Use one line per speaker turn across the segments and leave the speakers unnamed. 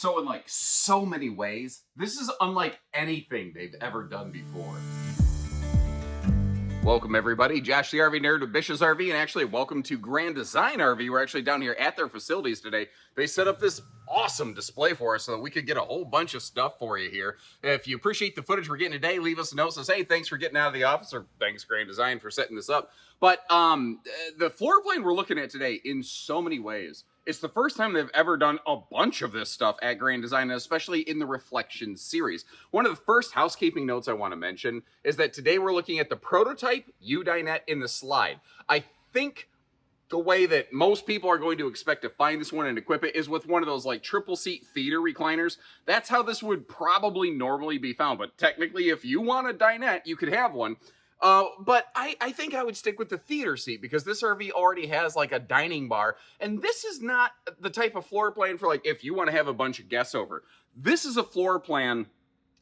So in like so many ways, this is unlike anything they've ever done before. Welcome everybody, Josh the RV Nerd with Bish's RV, and actually welcome to Grand Design RV. We're actually down here at their facilities today. They set up this awesome display for us so that we could get a whole bunch of stuff for you here. If you appreciate the footage we're getting today, leave us a note that says, hey, thanks for getting out of the office, or thanks Grand Design for setting this up. But the floor plan we're looking at today, in so many ways, it's the first time they've ever done a bunch of this stuff at Grand Design, especially in the Reflection series. One of the first housekeeping notes I want to mention is that today we're looking at the prototype U-dinette in the slide. I think the way that most people are going to expect to find this one and equip it is with one of those like triple seat theater recliners. That's how this would probably normally be found. But technically, if you want a dinette, you could have one. But I think I would stick with the theater seat because this RV already has like a dining bar. And this is not the type of floor plan for like if you want to have a bunch of guests over. This is a floor plan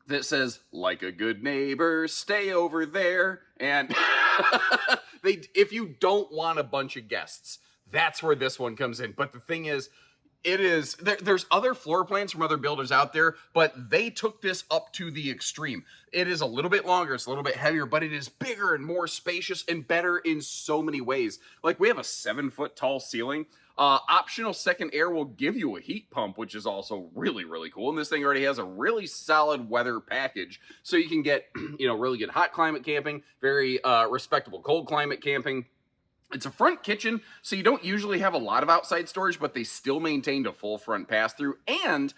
that says, like a good neighbor, stay over there. And if you don't want a bunch of guests, that's where this one comes in. But the thing is, there's other floor plans from other builders out there, but they took this up to the extreme. It is a little bit longer, it's a little bit heavier, but it is bigger and more spacious and better in so many ways. Like we have a 7-foot tall ceiling. Optional second air will give you a heat pump, which is also really, really cool. And this thing already has a really solid weather package. So you can get, really good hot climate camping, very respectable cold climate camping. It's a front kitchen, so you don't usually have a lot of outside storage, but they still maintained a full front pass-through and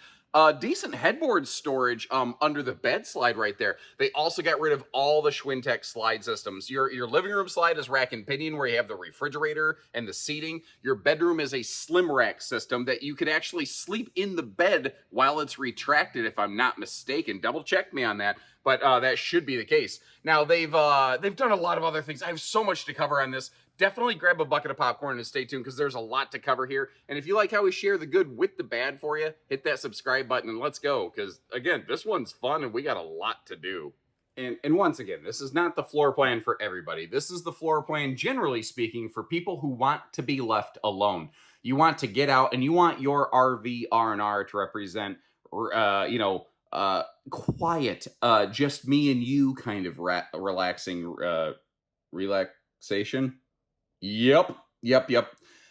decent headboard storage under the bed slide right there. They also got rid of all the Schwintek slide systems. Your living room slide is rack and pinion, where you have the refrigerator and the seating. Your bedroom is a slim rack system that you could actually sleep in the bed while it's retracted, if I'm not mistaken. Double check me on that. But that should be the case. Now, they've done a lot of other things. I have so much to cover on this. Definitely grab a bucket of popcorn and stay tuned because there's a lot to cover here. And if you like how we share the good with the bad for you, hit that subscribe button and let's go. Because, again, this one's fun and we got a lot to do. And once again, this is not the floor plan for everybody. This is the floor plan, generally speaking, for people who want to be left alone. You want to get out and you want your RV R&R to represent, quiet, just me and you kind of relaxing relaxation. Yep.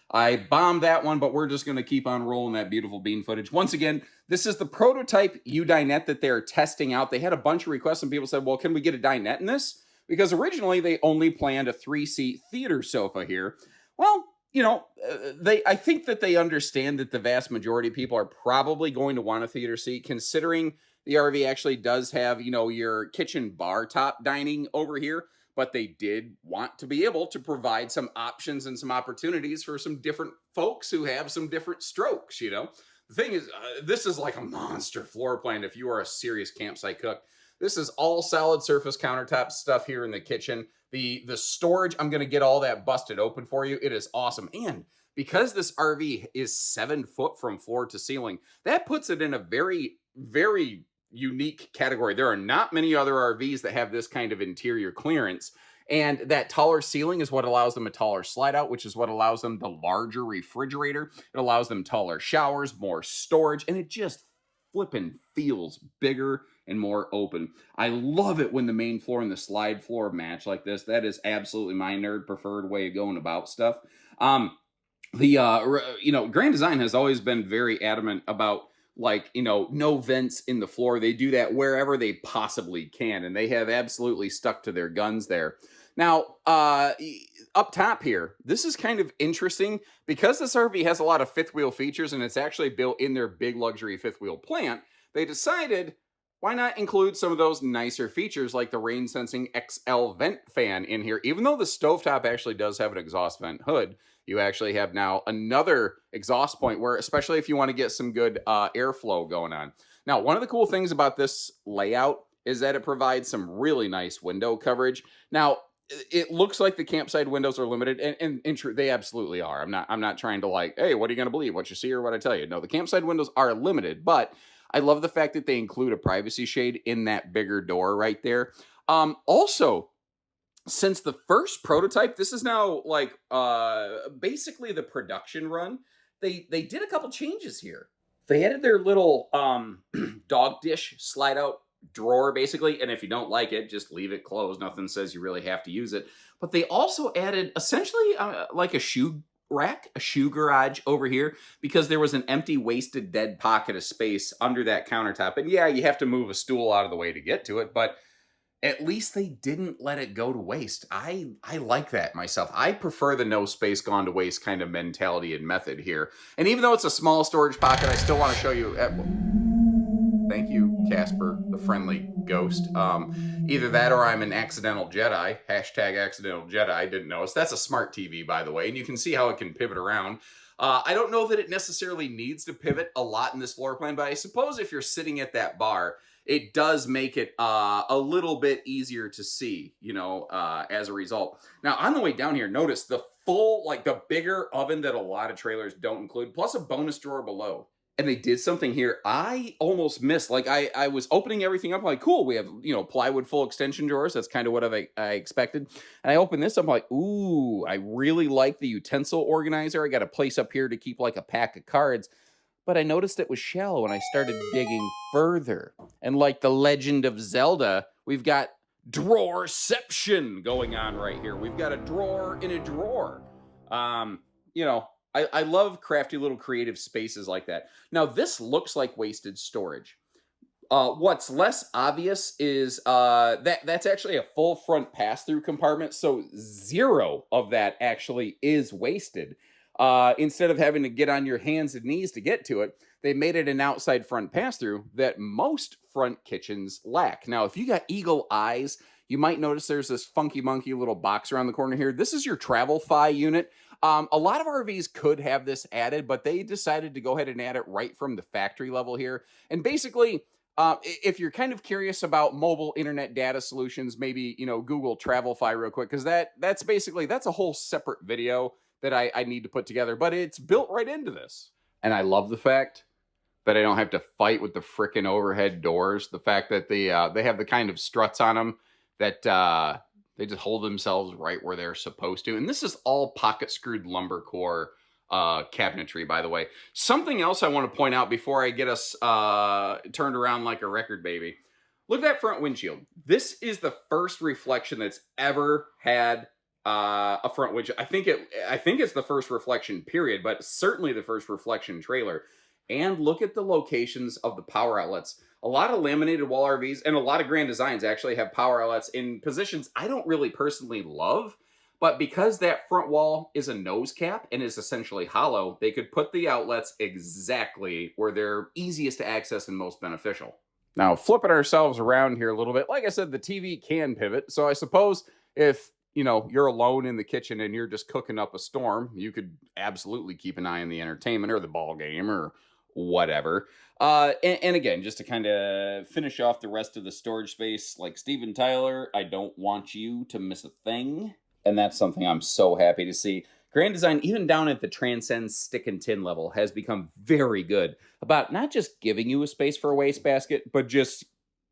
I bombed that one, but we're just going to keep on rolling that beautiful bean footage. Once again, this is the prototype U-dinette that they're testing out. They had a bunch of requests and people said, well, can we get a dinette in this? Because originally they only planned a 3-seat theater sofa here. Well, I think that they understand that the vast majority of people are probably going to want a theater seat, considering the RV actually does have, your kitchen bar top dining over here. But they did want to be able to provide some options and some opportunities for some different folks who have some different strokes, The thing is, this is like a monster floor plan if you are a serious campsite cook. This is all solid surface countertop stuff here in the kitchen. The storage, I'm going to get all that busted open for you. It is awesome. And because this RV is 7 foot from floor to ceiling, that puts it in a very, very unique category. There are not many other RVs that have this kind of interior clearance, and that taller ceiling is what allows them a taller slide out, which is what allows them the larger refrigerator. It allows them taller showers, more storage, and it just flipping feels bigger and more open. I love it when the main floor and the slide floor match like this. That is absolutely my nerd preferred way of going about stuff. Grand Design has always been very adamant about no vents in the floor. They do that wherever they possibly can, and they have absolutely stuck to their guns there. Now, up top here, this is kind of interesting because this RV has a lot of fifth wheel features and it's actually built in their big luxury fifth wheel plant. They decided, why not include some of those nicer features like the rain sensing XL vent fan in here? Even though the stovetop actually does have an exhaust vent hood, you actually have now another exhaust point where, especially if you want to get some good airflow going on. Now, one of the cool things about this layout is that it provides some really nice window coverage. Now, it looks like the campsite windows are limited, and in truth, they absolutely are. I'm not trying to hey, what are you going to believe? What you see or what I tell you? No, the campsite windows are limited, but I love the fact that they include a privacy shade in that bigger door right there. Also, since the first prototype, this is now basically the production run. They did a couple changes here. They added their little dog dish slide out drawer basically, and if you don't like it, just leave it closed. Nothing says you really have to use it. But they also added essentially like a shoe rack, a shoe garage over here, because there was an empty, wasted, dead pocket of space under that countertop. And yeah, you have to move a stool out of the way to get to it, but at least they didn't let it go to waste. I like that myself. I prefer the no space gone to waste kind of mentality and method here. And even though it's a small storage pocket, I still want to show you. Thank you, Casper, the friendly ghost. Either that or I'm an accidental Jedi. Hashtag accidental Jedi. Didn't notice. That's a smart TV, by the way, and you can see how it can pivot around. I don't know that it necessarily needs to pivot a lot in this floor plan, but I suppose if you're sitting at that bar, it does make it a little bit easier to see, you know, as a result. Now, on the way down here, notice the full, like the bigger oven that a lot of trailers don't include, plus a bonus drawer below. And they did something here I almost missed. Like, I was opening everything up, like, cool, we have, you know, plywood full extension drawers. That's kind of what I expected. And I opened this up, I'm like, ooh, I really like the utensil organizer. I got a place up here to keep, like, a pack of cards. But I noticed it was shallow, and I started digging further. And like the Legend of Zelda, we've got drawerception going on right here. We've got a drawer in a drawer. You know, I love crafty little creative spaces like that. Now, this looks like wasted storage. What's less obvious is that's actually a full front pass-through compartment, so 0 of that actually is wasted. Instead of having to get on your hands and knees to get to it, they made it an outside front pass-through that most front kitchens lack. Now, if you got eagle eyes, you might notice there's this funky monkey little box around the corner here. This is your travel-fi unit. A lot of RVs could have this added, but they decided to go ahead and add it right from the factory level here. And basically, if you're kind of curious about mobile internet data solutions, maybe, you know, Google travel-fi real quick, because that's a whole separate video that I need to put together, but it's built right into this. And I love the fact that I don't have to fight with the frickin' overhead doors. The fact that they have the kind of struts on them that they just hold themselves right where they're supposed to. And this is all pocket screwed lumber core cabinetry, by the way. Something else I want to point out before I get us turned around like a record baby. Look at that front windshield. This is the first reflection that's ever had a front windshield. I think it's the first reflection period, but certainly the first reflection trailer. And look at the locations of the power outlets. A lot of laminated wall RVs and a lot of Grand Designs actually have power outlets in positions I don't really personally love, but because that front wall is a nose cap and is essentially hollow, they could put the outlets exactly where they're easiest to access and most beneficial. Now, flipping ourselves around here a little bit, like I said, the TV can pivot, so I suppose if you know, you're alone in the kitchen and you're just cooking up a storm, you could absolutely keep an eye on the entertainment or the ball game or whatever. And again, just to kind of finish off the rest of the storage space, like Steven Tyler, I don't want you to miss a thing. And that's something I'm so happy to see. Grand Design, even down at the Transcend stick and tin level, has become very good about not just giving you a space for a wastebasket, but just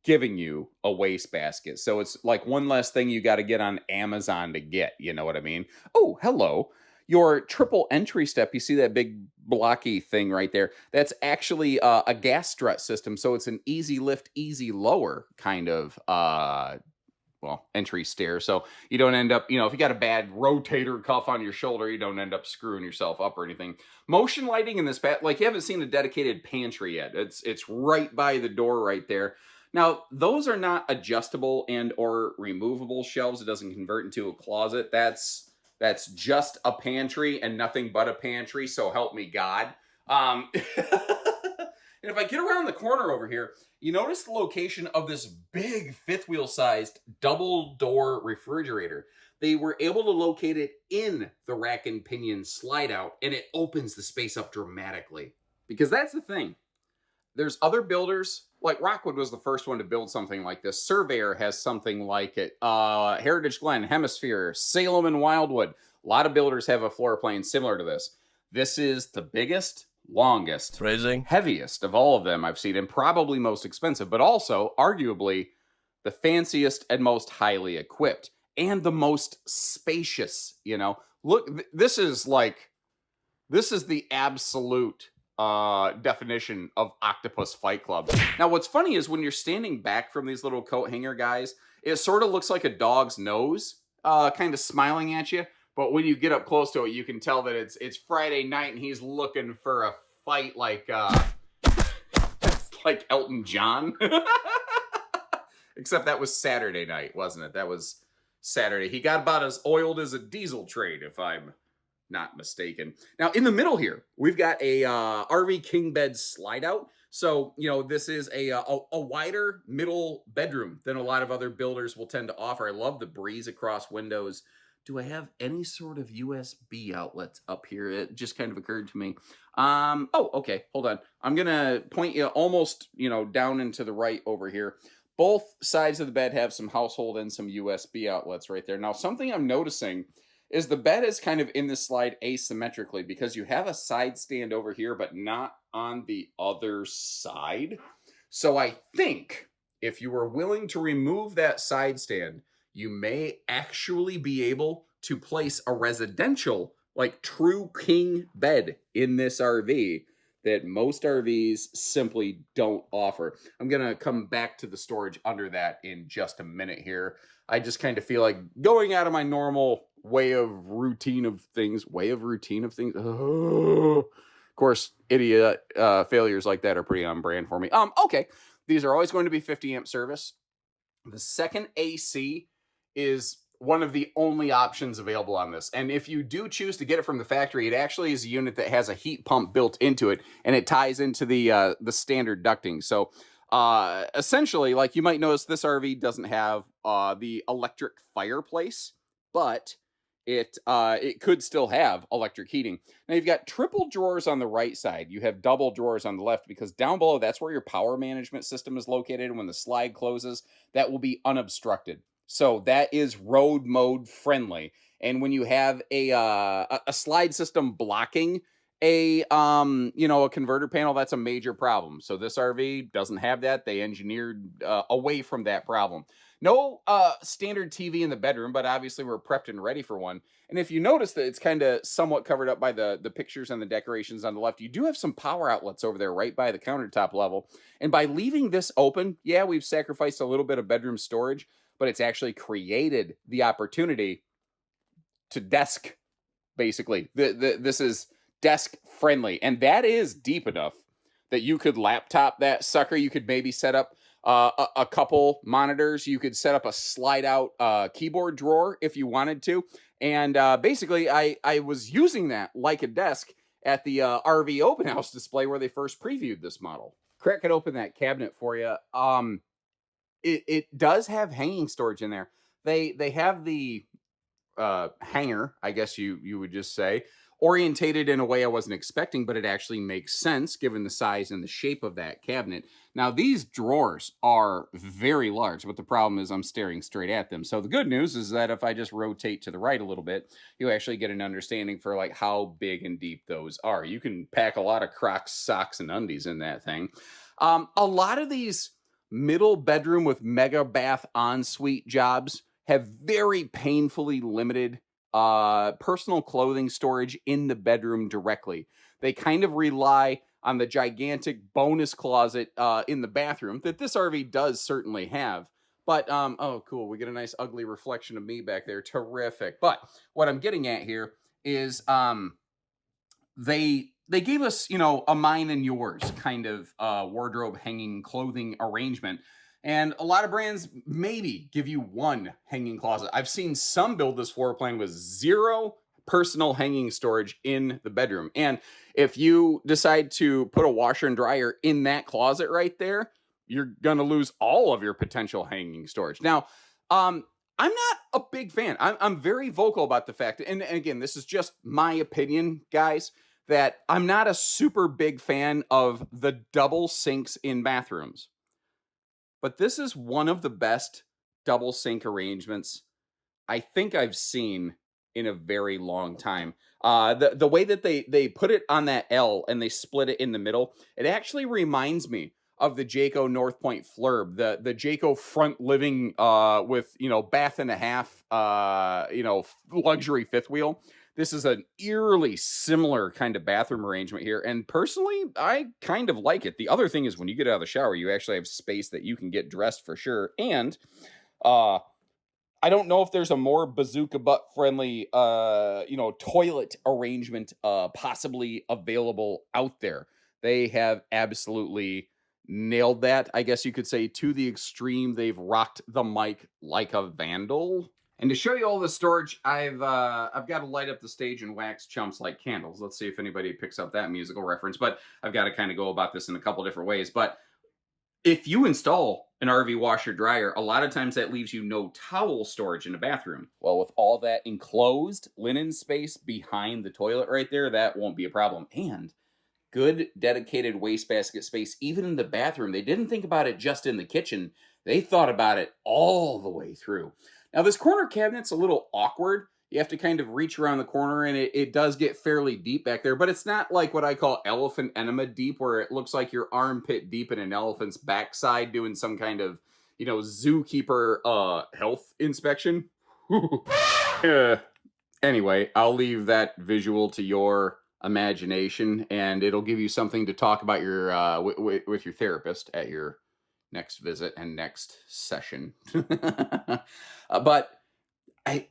giving you a wastebasket. So it's like one less thing you got to get on Amazon to get, you know what I mean? Oh, hello. Your triple entry step, you see that big blocky thing right there? That's actually a gas strut system. So it's an easy lift, easy lower kind of entry stair. So you don't end up, you know, if you got a bad rotator cuff on your shoulder, you don't end up screwing yourself up or anything. Motion lighting in this like you haven't seen a dedicated pantry yet. It's right by the door right there. Now, those are not adjustable and or removable shelves. It doesn't convert into a closet. That's just a pantry and nothing but a pantry, so help me God. And if I get around the corner over here, you notice the location of this big fifth wheel sized double door refrigerator. They were able to locate it in the rack and pinion slide out, and it opens the space up dramatically. Because that's the thing. There's other builders, like Rockwood was the first one to build something like this. Surveyor has something like it. Heritage Glen, Hemisphere, Salem, and Wildwood. A lot of builders have a floor plan similar to this. This is the biggest, longest, heaviest of all of them I've seen, and probably most expensive, but also, arguably, the fanciest and most highly equipped, and the most spacious, you know. Look, this is the absolute definition of Octopus Fight Club. Now, what's funny is when you're standing back from these little coat hanger guys, it sort of looks like a dog's nose, kind of smiling at you. But when you get up close to it, you can tell that it's Friday night and he's looking for a fight like like Elton John. Except that was Saturday night, wasn't it? That was Saturday. He got about as oiled as a diesel train, if I'm not mistaken. Now, in the middle here, we've got a RV king bed slide out. So, you know, this is a wider middle bedroom than a lot of other builders will tend to offer. I love the breeze across windows. Do I have any sort of USB outlets up here? It just kind of occurred to me. Oh, okay. Hold on. I'm going to point you almost, you know, down and to the right over here. Both sides of the bed have some household and some USB outlets right there. Now, something I'm noticing is the bed is kind of in this slide asymmetrically because you have a side stand over here, but not on the other side. So I think if you were willing to remove that side stand, you may actually be able to place a residential, like true king bed in this RV that most RVs simply don't offer. I'm going to come back to the storage under that in just a minute here. I just kind of feel like going out of my normal routine of things. Of course, idiot failures like that are pretty on brand for me. Okay. These are always going to be 50 amp service. The second AC is one of the only options available on this. And if you do choose to get it from the factory, it actually is a unit that has a heat pump built into it, and it ties into the standard ducting. So essentially, like you might notice, this RV doesn't have the electric fireplace, but it could still have electric heating. Now you've got triple drawers on the right side. You have double drawers on the left because down below, that's where your power management system is located. And when the slide closes, that will be unobstructed. So that is road mode friendly. And when you have a slide system blocking a converter panel, that's a major problem. So this RV doesn't have that. They engineered away from that problem. No standard TV in the bedroom, but obviously we're prepped and ready for one. And if you notice that it's kind of somewhat covered up by the pictures and the decorations on the left, you do have some power outlets over there right by the countertop level. And by leaving this open, yeah, we've sacrificed a little bit of bedroom storage, but it's actually created the opportunity to desk, basically. This is desk friendly, and that is deep enough that you could laptop that sucker. You could maybe set up a couple monitors. You could set up a slide out keyboard drawer if you wanted to. And basically, I was using that like a desk at the RV open house display where they first previewed this model. Crack it open that cabinet for you. It does have hanging storage in there. They have the hanger, I guess you would just say, orientated in a way I wasn't expecting, but it actually makes sense given the size and the shape of that cabinet. Now, these drawers are very large, but the problem is I'm staring straight at them. So the good news is that if I just rotate to the right a little bit, you actually get an understanding for like how big and deep those are. You can pack a lot of Crocs, socks, and undies in that thing. A lot of these middle bedroom with mega bath ensuite jobs have very painfully limited personal clothing storage in the bedroom directly. They kind of rely on the gigantic bonus closet in the bathroom that this RV does certainly have. But, oh, cool. We get a nice ugly reflection of me back there. Terrific. But what I'm getting at here is they gave us, a mine and yours kind of wardrobe hanging clothing arrangement. And a lot of brands maybe give you one hanging closet. I've seen some build this floor plan with 0 personal hanging storage in the bedroom. And if you decide to put a washer and dryer in that closet right there, you're going to lose all of your potential hanging storage. Now, I'm not a big fan. I'm very vocal about the fact, and again, this is just my opinion, guys, that I'm not a super big fan of the double sinks in bathrooms. But this is one of the best double sink arrangements I think I've seen in a very long time. The way that they put it on that L and they split it in the middle, it actually reminds me of the Jayco North Point Flurb, the Jayco front living with, bath and a half, luxury fifth wheel. This is an eerily similar kind of bathroom arrangement here, and personally, I kind of like it. The other thing is when you get out of the shower, you actually have space that you can get dressed for sure, and, uh, I don't know if there's a more bazooka butt friendly, toilet arrangement, possibly available out there. They have absolutely nailed that, I guess you could say, to the extreme. They've rocked the mic like a vandal. And to show you all the storage, I've got to light up the stage and wax chumps like candles. Let's see if anybody picks up that musical reference. But I've got to kind of go about this in a couple different ways. But if you install an RV washer dryer, a lot of times that leaves you no towel storage in the bathroom. Well, with all that enclosed linen space behind the toilet right there, that won't be a problem. And good dedicated wastebasket space, even in the bathroom. They didn't think about it just in the kitchen, they thought about it all the way through. Now, this corner cabinet's a little awkward. You have to kind of reach around the corner, and it does get fairly deep back there, but it's not like what I call elephant enema deep, where it looks like your armpit deep in an elephant's backside doing some kind of, zookeeper health inspection. Anyway, I'll leave that visual to your imagination, and it'll give you something to talk about your with your therapist at your next visit and next session. But I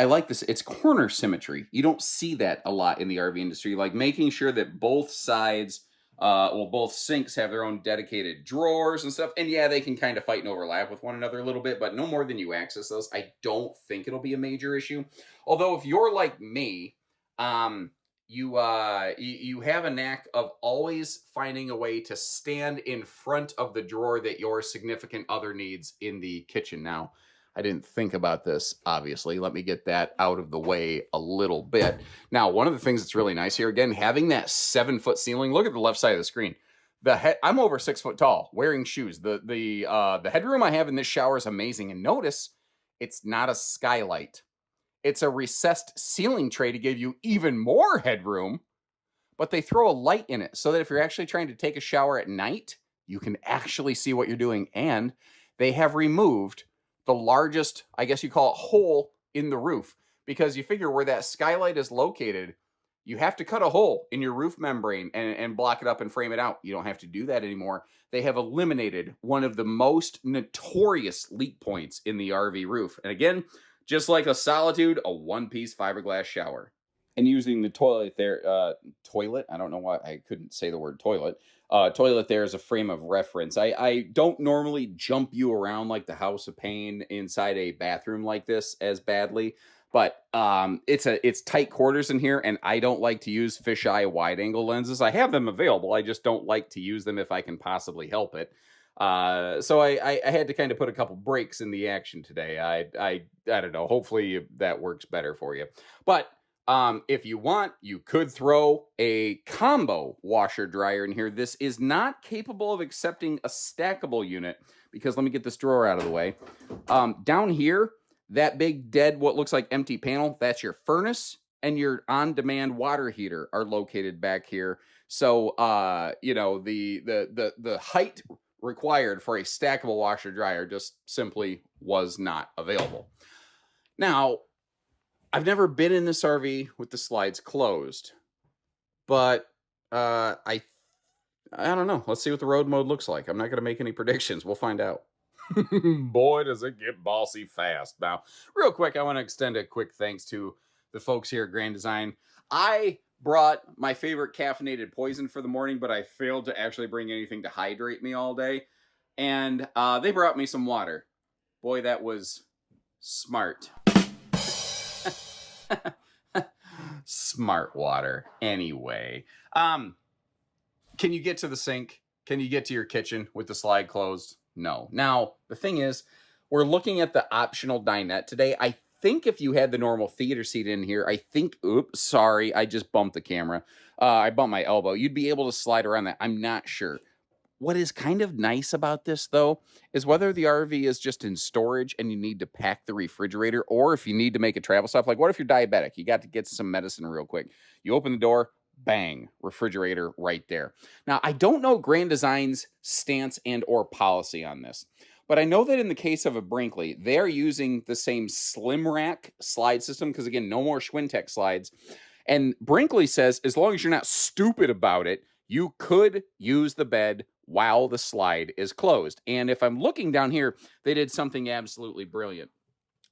like this. It's corner symmetry. You don't see that a lot in the RV industry, like making sure that both sides, both sinks have their own dedicated drawers and stuff. And yeah, they can kind of fight and overlap with one another a little bit, but no more than you access those. I don't think it'll be a major issue. Although if you're like me, you have a knack of always finding a way to stand in front of the drawer that your significant other needs in the kitchen. Now, I didn't think about this, obviously. Let me get that out of the way a little bit. Now, one of the things that's really nice here, again, having that 7-foot ceiling. Look at the left side of the screen. I'm over 6 foot tall, wearing shoes. The headroom I have in this shower is amazing. And notice, it's not a skylight. It's a recessed ceiling tray to give you even more headroom, but they throw a light in it so that if you're actually trying to take a shower at night, you can actually see what you're doing. And they have removed the largest, I guess you call it, hole in the roof, because you figure where that skylight is located, you have to cut a hole in your roof membrane and block it up and frame it out. You don't have to do that anymore. They have eliminated one of the most notorious leak points in the RV roof. And again, just like a Solitude, a one-piece fiberglass shower. And using the toilet there, I don't know why I couldn't say the word toilet. Toilet there as a frame of reference. I don't normally jump you around like the House of Pain inside a bathroom like this as badly, but it's tight quarters in here, and I don't like to use fisheye wide angle lenses. I have them available. I just don't like to use them if I can possibly help it. So I had to kind of put a couple breaks in the action today. I don't know. Hopefully that works better for you. But if you want, you could throw a combo washer dryer in here. This is not capable of accepting a stackable unit, because let me get this drawer out of the way. Down here, that big dead, what looks like empty panel, that's your furnace, and your on-demand water heater are located back here. So, the height required for a stackable washer dryer just simply was not available. Now, I've never been in this RV with the slides closed, but I don't know. Let's see what the road mode looks like. I'm not going to make any predictions. We'll find out. Boy, does it get bossy fast. Now, real quick, I want to extend a quick thanks to the folks here at Grand Design. I brought my favorite caffeinated poison for the morning, but I failed to actually bring anything to hydrate me all day. And they brought me some water. Boy, that was smart. Smart water. Anyway, can you get to the sink? Can you get to your kitchen with the slide closed? No. Now, the thing is, we're looking at the optional dinette today. I think if you had the normal theater seat in here, oops, sorry, I just bumped the camera. I bumped my elbow. You'd be able to slide around that. I'm not sure. What is kind of nice about this, though, is whether the RV is just in storage and you need to pack the refrigerator, or if you need to make a travel stop. Like, what if you're diabetic? You got to get some medicine real quick. You open the door, bang, refrigerator right there. Now, I don't know Grand Design's stance and or policy on this, But I know that in the case of a Brinkley, they're using the same slim rack slide system because, again, no more Schwintek slides. And Brinkley says as long as you're not stupid about it, you could use the bed while the slide is closed. And if I'm looking down here, they did something absolutely brilliant.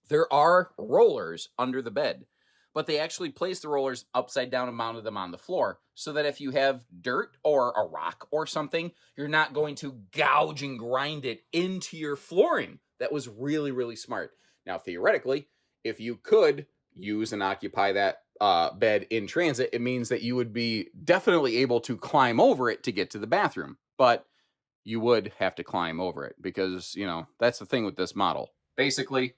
There are rollers under the bed, but they actually place the rollers upside down and mounted them on the floor so that if you have dirt or a rock or something, you're not going to gouge and grind it into your flooring. That was really, really smart. Now, theoretically, if you could use and occupy that bed in transit, it means that you would be definitely able to climb over it to get to the bathroom. But you would have to climb over it because, you know, that's the thing with this model. Basically,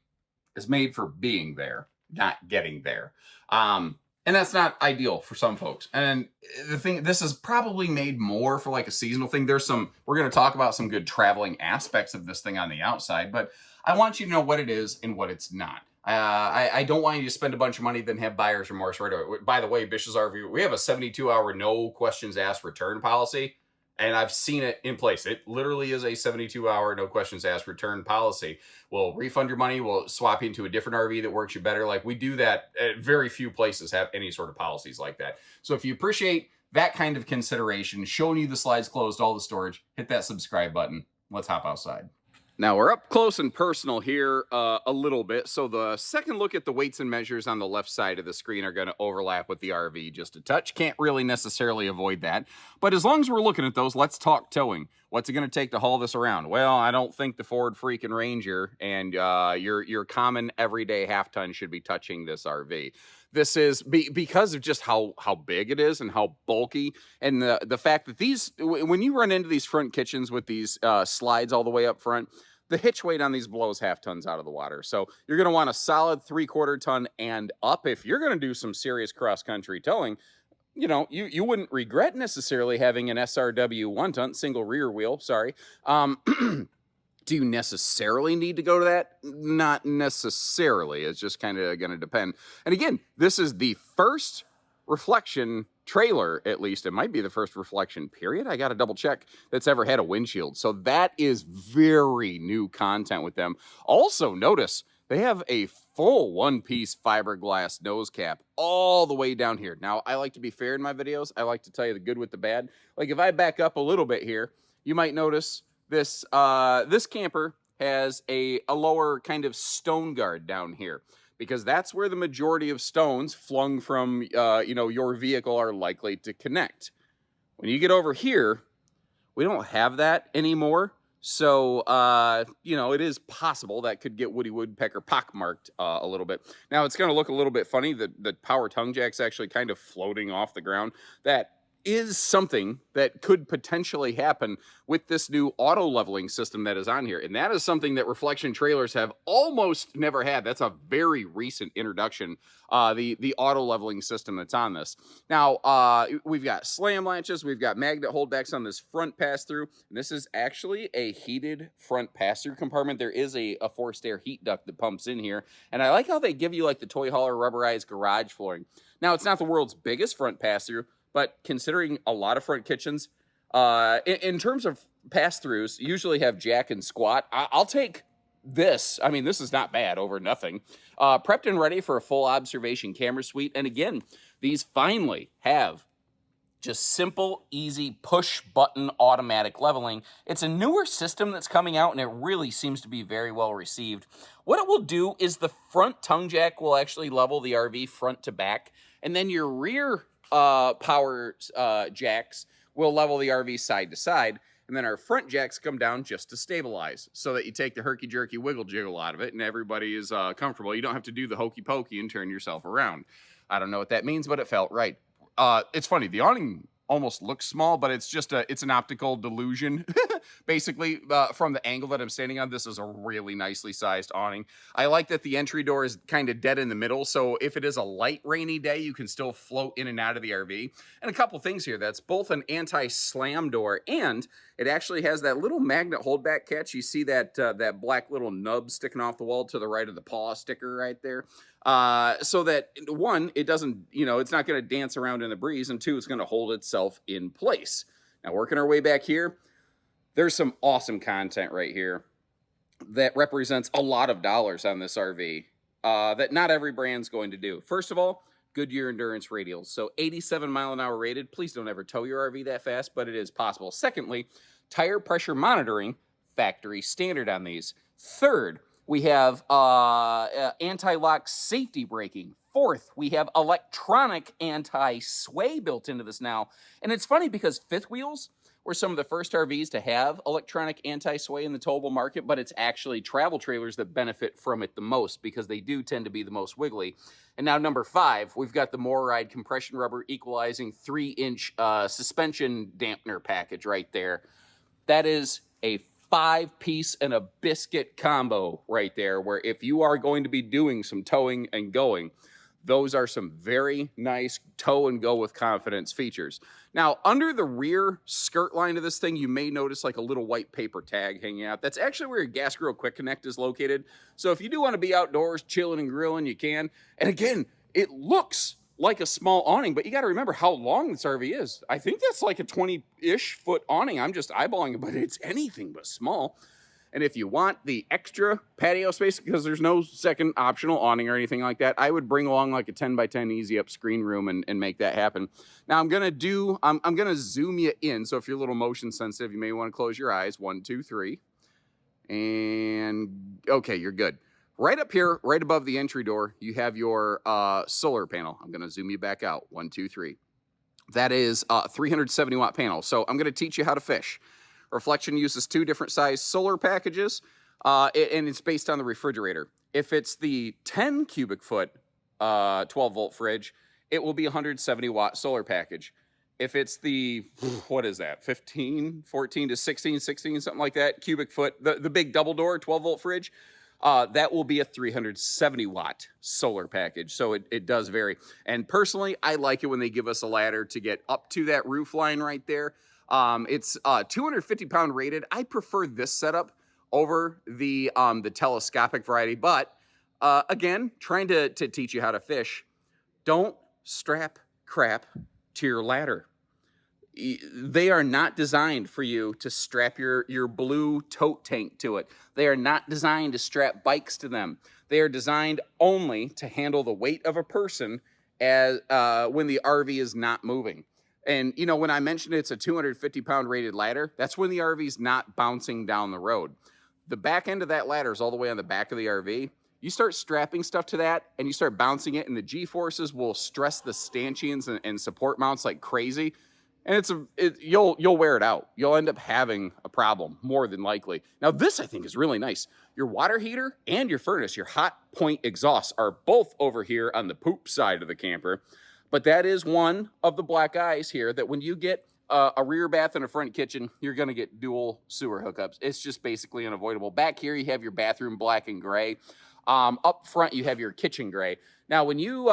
is made for being there, not getting there. And that's not ideal for some folks. And the thing, this is probably made more for like a seasonal thing. We're going to talk about some good traveling aspects of this thing on the outside, but I want you to know what it is and what it's not. I don't want you to spend a bunch of money then have buyer's remorse right away. By the way, Bish's RV, we have a 72-hour no questions asked return policy. And I've seen it in place. It literally is a 72-hour, no questions asked return policy. We'll refund your money. We'll swap you into a different RV that works you better. Like we do that. Very few places have any sort of policies like that. So if you appreciate that kind of consideration, showing you the slides closed, all the storage, hit that subscribe button. Let's hop outside. Now we're up close and personal here a little bit. So the second look at the weights and measures on the left side of the screen are going to overlap with the RV just a touch. Can't really necessarily avoid that. But as long as we're looking at those, let's talk towing. What's it going to take to haul this around? Well, I don't think the Ford freaking Ranger and your common everyday half ton should be touching this RV. This is because of just how big it is and how bulky, and the fact that these, when you run into these front kitchens with these slides all the way up front, the hitch weight on these blows half tons out of the water. So you're going to want a solid 3/4 ton and up if you're going to do some serious cross-country towing. You know, you wouldn't regret necessarily having an SRW 1-ton, single rear wheel, sorry. Do you necessarily need to go to that? Not necessarily. It's just kind of going to depend. And again, this is the first reflection trailer, at least. It might be the first reflection period. I got to double check that's ever had a windshield. So that is very new content with them. Also, notice they have a full one-piece fiberglass nose cap all the way down here. Now, I like to be fair in my videos. I like to tell you the good with the bad. Like if I back up a little bit here, you might notice this camper has a lower kind of stone guard down here because that's where the majority of stones flung from your vehicle are likely to connect. When you get over here, we don't have that anymore. So, it is possible that could get Woody Woodpecker pockmarked a little bit. Now, it's going to look a little bit funny. The power tongue jack's actually kind of floating off the ground. That is something that could potentially happen with this new auto leveling system that is on here. And that is something that reflection trailers have almost never had. That's a very recent introduction, the auto leveling system that's on this. Now, we've got slam latches. We've got magnet holdbacks on this front pass-through. And this is actually a heated front pass-through compartment. There is a forced air heat duct that pumps in here. And I like how they give you like the toy hauler rubberized garage flooring. Now, it's not the world's biggest front pass-through, but considering a lot of front kitchens, in terms of pass-throughs, usually have jack and squat. I'll take this. I mean, this is not bad over nothing. Prepped and ready for a full observation camera suite. And again, these finally have just simple, easy, push-button automatic leveling. It's a newer system that's coming out, and it really seems to be very well received. What it will do is the front tongue jack will actually level the RV front to back, and then your rear power jacks will level the RV side to side, and then our front jacks come down just to stabilize so that you take the herky-jerky wiggle-jiggle out of it and everybody is comfortable. You don't have to do the hokey-pokey and turn yourself around. I don't know what that means, but it felt right. It's funny, the awning almost looks small, but it's just it's an optical delusion. Basically, from the angle that I'm standing on, this is a really nicely sized awning. I like that the entry door is kind of dead in the middle, so if it is a light rainy day, you can still float in and out of the RV. And a couple things here, that's both an anti-slam door, and it actually has that little magnet holdback catch. You see that that black little nub sticking off the wall to the right of the paw sticker right there. So that, one, it doesn't, it's not going to dance around in the breeze, and two, it's going to hold itself in place. Now, working our way back here, there's some awesome content right here. that represents a lot of dollars on this RV that not every brand's going to do. First of all, Goodyear Endurance radials. So 87 mile an hour rated. Please don't ever tow your RV that fast, but it is possible. Secondly, tire pressure monitoring, factory standard on these. Third, we have anti-lock safety braking. Fourth, we have electronic anti-sway built into this now. And it's funny because fifth wheels were some of the first RVs to have electronic anti-sway in the towable market, but it's actually travel trailers that benefit from it the most because they do tend to be the most wiggly. And now number 5, we've got the MORryde compression rubber equalizing 3-inch suspension dampener package right there. That is a 5-piece and a biscuit combo right there, where if you are going to be doing some towing and going, those are some very nice tow and go with confidence features. Now, under the rear skirt line of this thing, you may notice like a little white paper tag hanging out. That's actually where your gas grill quick connect is located. So if you do want to be outdoors chilling and grilling, you can. And again, it looks like a small awning, but you got to remember how long this RV is. I think that's like a 20-ish foot awning. I'm just eyeballing it, but it's anything but small. And if you want the extra patio space, because there's no second optional awning or anything like that, I would bring along like a 10 by 10 easy up screen room and make that happen. Now I'm going to zoom you in. So if you're a little motion sensitive, you may want to close your eyes. 1, 2, 3. And okay, you're good. Right up here, right above the entry door, you have your solar panel. I'm going to zoom you back out. 1, 2, 3. That is a 370 watt panel. So I'm going to teach you how to fish. Reflection uses 2 different size solar packages, and it's based on the refrigerator. If it's the 10 cubic foot 12 volt fridge, it will be a 170 watt solar package. If it's the, what is that, 15, 14 to 16, something like that, cubic foot, the big double door 12 volt fridge, that will be a 370 watt solar package. So it does vary. And personally, I like it when they give us a ladder to get up to that roof line right there. It's 250 pound rated. I prefer this setup over the telescopic variety, but again, trying to teach you how to fish. Don't strap crap to your ladder. They are not designed for you to strap your blue tote tank to it. They are not designed to strap bikes to them. They are designed only to handle the weight of a person as when the RV is not moving. And, you know, when I mentioned it's a 250 pound rated ladder, that's when the RV's not bouncing down the road. The back end of that ladder is all the way on the back of the RV. You start strapping stuff to that and you start bouncing it, and the G-forces will stress the stanchions and support mounts like crazy. And you'll wear it out. You'll end up having a problem, more than likely. Now, this I think is really nice. Your water heater and your furnace, your hot point exhausts, are both over here on the poop side of the camper. But that is one of the black eyes here, that when you get a rear bath and a front kitchen, you're going to get dual sewer hookups. It's just basically unavoidable. Back here, you have your bathroom black and gray. Up front, you have your kitchen gray. Now, when you,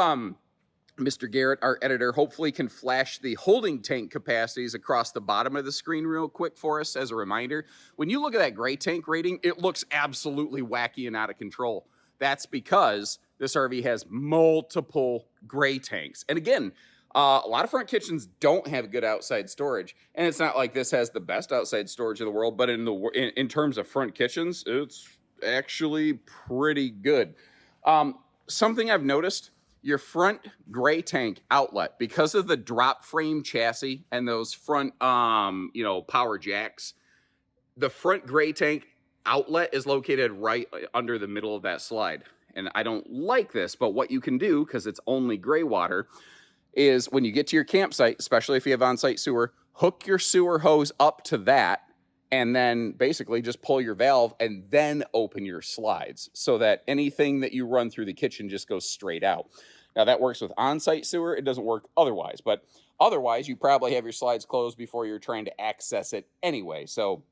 Mr. Garrett, our editor, hopefully can flash the holding tank capacities across the bottom of the screen real quick for us as a reminder. When you look at that gray tank rating, it looks absolutely wacky and out of control. That's because this RV has multiple gray tanks. And again, a lot of front kitchens don't have good outside storage. And it's not like this has the best outside storage in the world, but in terms of front kitchens, it's actually pretty good. Something I've noticed, your front gray tank outlet, because of the drop frame chassis and those front power jacks, the front gray tank outlet is located right under the middle of that slide. And I don't like this, but what you can do, because it's only gray water, is when you get to your campsite, especially if you have on-site sewer, hook your sewer hose up to that, and then basically just pull your valve and then open your slides so that anything that you run through the kitchen just goes straight out. Now, that works with on-site sewer. It doesn't work otherwise, but otherwise, you probably have your slides closed before you're trying to access it anyway. So,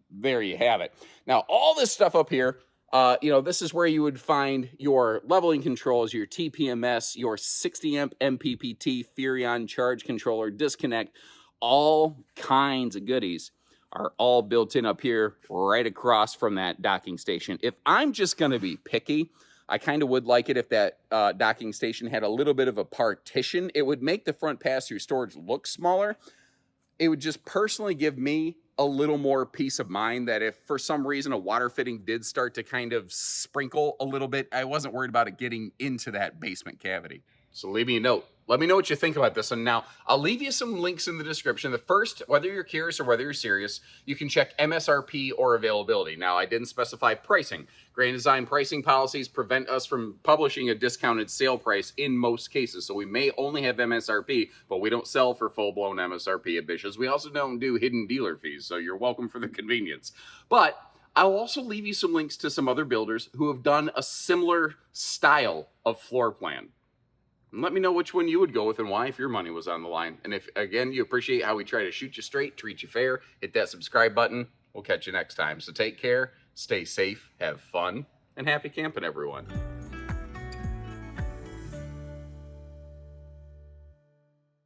there you have it. Now, all this stuff up here, this is where you would find your leveling controls, your TPMS, your 60 amp MPPT Furion charge controller, disconnect, all kinds of goodies are all built in up here right across from that docking station. If I'm just going to be picky, I kind of would like it if that docking station had a little bit of a partition. It would make the front pass-through storage look smaller. It would just personally give me a little more peace of mind that if for some reason a water fitting did start to kind of sprinkle a little bit, I wasn't worried about it getting into that basement cavity. So leave me a note. Let me know what you think about this. And now I'll leave you some links in the description. The first, whether you're curious or whether you're serious, you can check MSRP or availability. Now, I didn't specify pricing. Grand Design pricing policies prevent us from publishing a discounted sale price in most cases. So we may only have MSRP, but we don't sell for full-blown MSRP at Bish's. We also don't do hidden dealer fees, so you're welcome for the convenience. But I'll also leave you some links to some other builders who have done a similar style of floor plan. And let me know which one you would go with and why if your money was on the line. And if, again, you appreciate how we try to shoot you straight, treat you fair, hit that subscribe button. We'll catch you next time. So take care, stay safe, have fun, and happy camping, everyone.